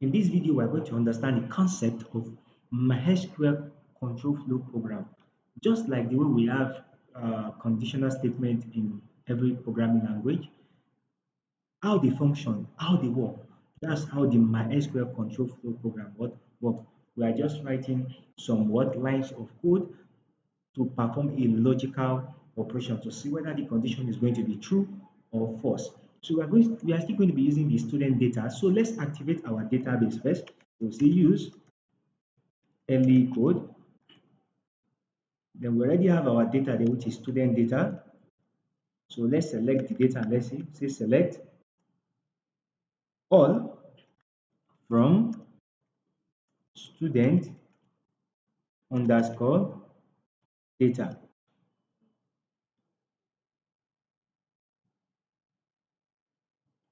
In this video, we're going to understand the concept of MySQL control flow program. Just like the way we have conditional statement in every programming language, how they function, how they work. That's how the MySQL control flow program work. We are just writing some lines of code to perform a logical operation to see whether the condition is going to be true or false. So we are still going to be using the student data. So let's activate our database first. We'll say use early code. Then we already have our data there, which is student data. So let's select the data and let's say select all from student underscore data.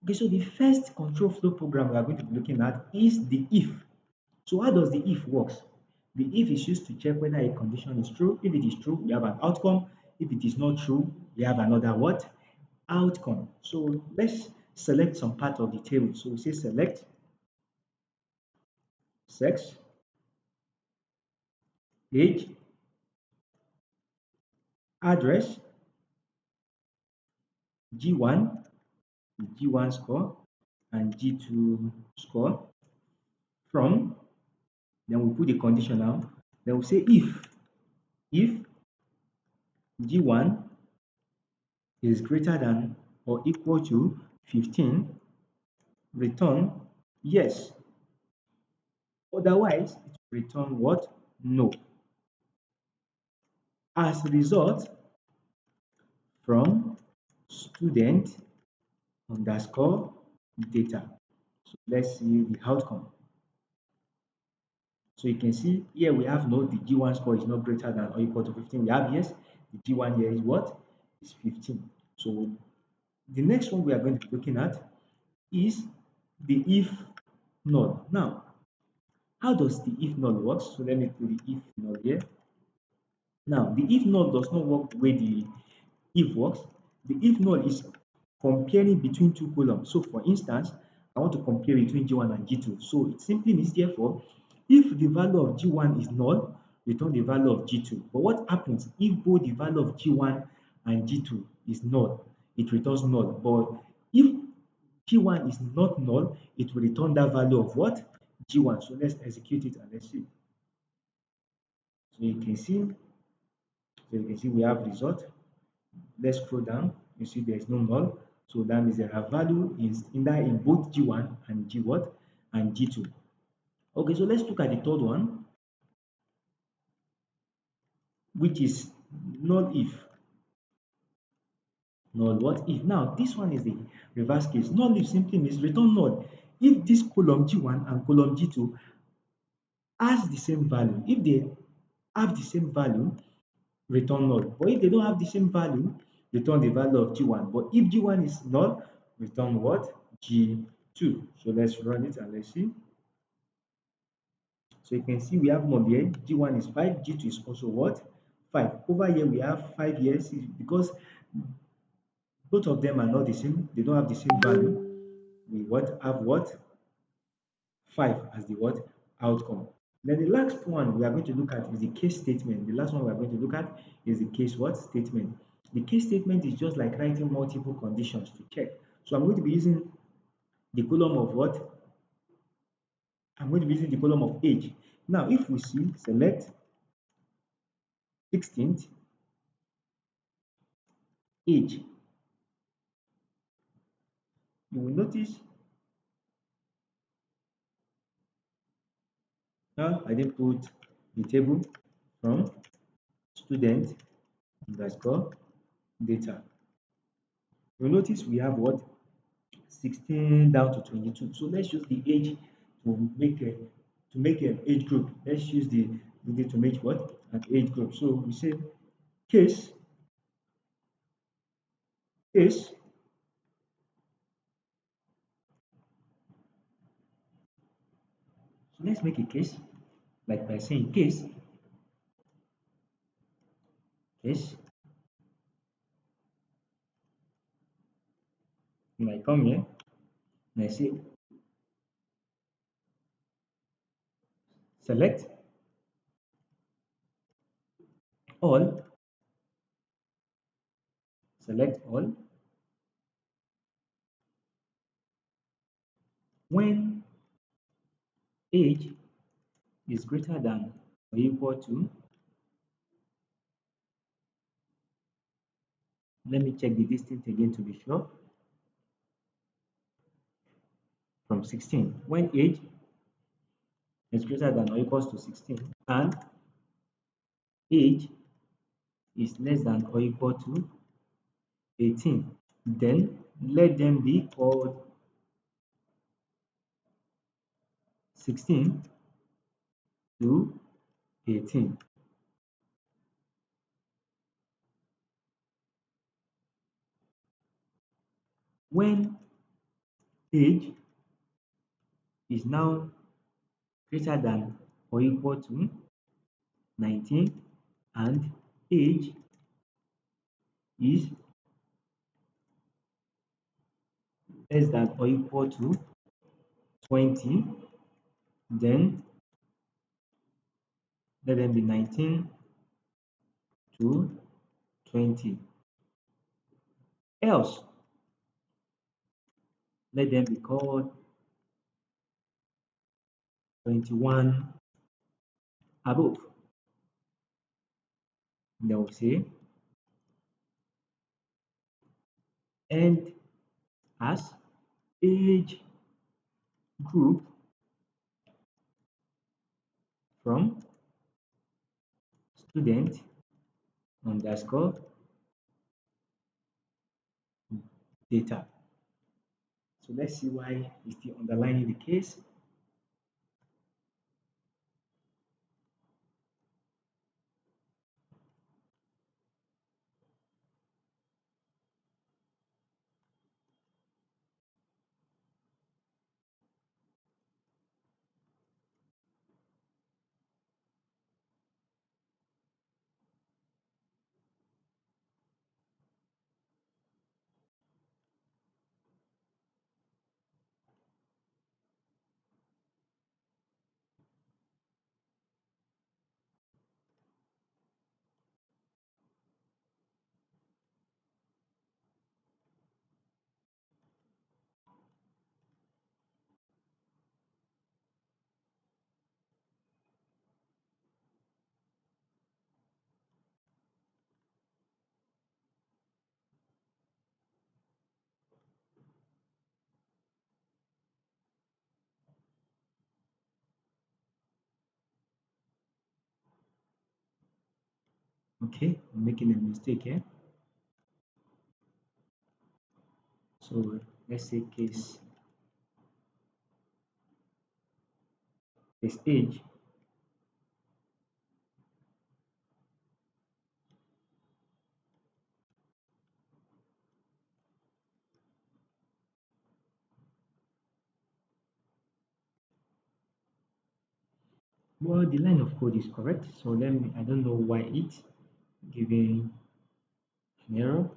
Okay, so the first control flow program we are going to be looking at is the if. So how does the if works? The if is used to check whether a condition is true. If it is true, we have an outcome. If it is not true, we have another what? Outcome. So let's select some part of the table. So we say select sex, age, address, G1, the G1 score, and G2 score from. Then we put the conditional. Then we say if G1 is greater than or equal to 15, return yes. Otherwise, it will return what? No. As a result, from student underscore data. So let's see the outcome. So you can see here we have no, the G1 score is not greater than or equal to 15. We have yes, the G1 here is what? Is 15. So the next one we are going to be looking at is the if null. Now, how does the if null work? So let me put the if null here. Now, the if null does not work the way the if works. The if null is comparing between two columns. So for instance, I want to compare between G1 and G2. So it simply means therefore, if the value of G1 is null, return the value of G2. But what happens if both the value of G1 and G2 is null? It returns null. But if G1 is not null, it will return that value of what? G1. So let's execute it and let's see. So you can see we have result. Let's scroll down. You see there is no null. So that means there are value is either in both G1 and G what and G2. Okay, so let's look at the third one, which is null if. Null what if. Now this one is the reverse case. Null if simply means return null. If this column G1 and column G2 has the same value, if they have the same value, return null. But if they don't have the same value, return the value of G1. But if G1 is null, return what? G2. So let's run it and let's see. So you can see we have null here. G1 is 5, G2 is also what? 5. Over here we have 5 years because both of them are not the same. They don't have the same value. We have what? 5 as the what? Outcome. Then the last one we are going to look at is the case statement. The last one we are going to look at is the case what? Statement. The case statement is just like writing multiple conditions to check. So I'm going to be using the column of what? I'm going to be using the column of age. Now, if we see, select 16th age, you will notice now I didn't put the table from student underscore data. You'll notice we have what? 16 down to 22. So let's use the age to make an age group. Let's use the to make what? An age group. So we say case case. So let's make a case like by saying case. And I come here and I say select all, select all. When age is greater than or equal to, let me check the distance again to be sure, from 16. When age is greater than or equals to 16 and age is less than or equal to 18, then let them be called 16 to 18. When age is now greater than or equal to 19 and age is less than or equal to 20, then let them be 19 to 20. Else, let them be called 21 above. They will say, and as age group from student underscore data. So let's see why it's still underlining the case. Okay, I'm making a mistake here. So let's say case age well, the line of code is correct. So let me, I don't know why it's giving an error.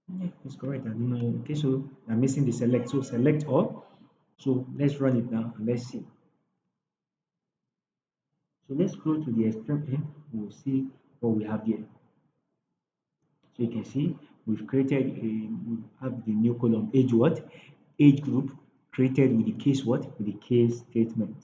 Yeah, it's correct. I don't know. Okay, so I'm missing the select. So select all. So let's run it now and let's see. So let's scroll to the extreme. We'll see what we have here. So you can see we've created a, we have the new column age what? Age group. created with the case what? With the case statement.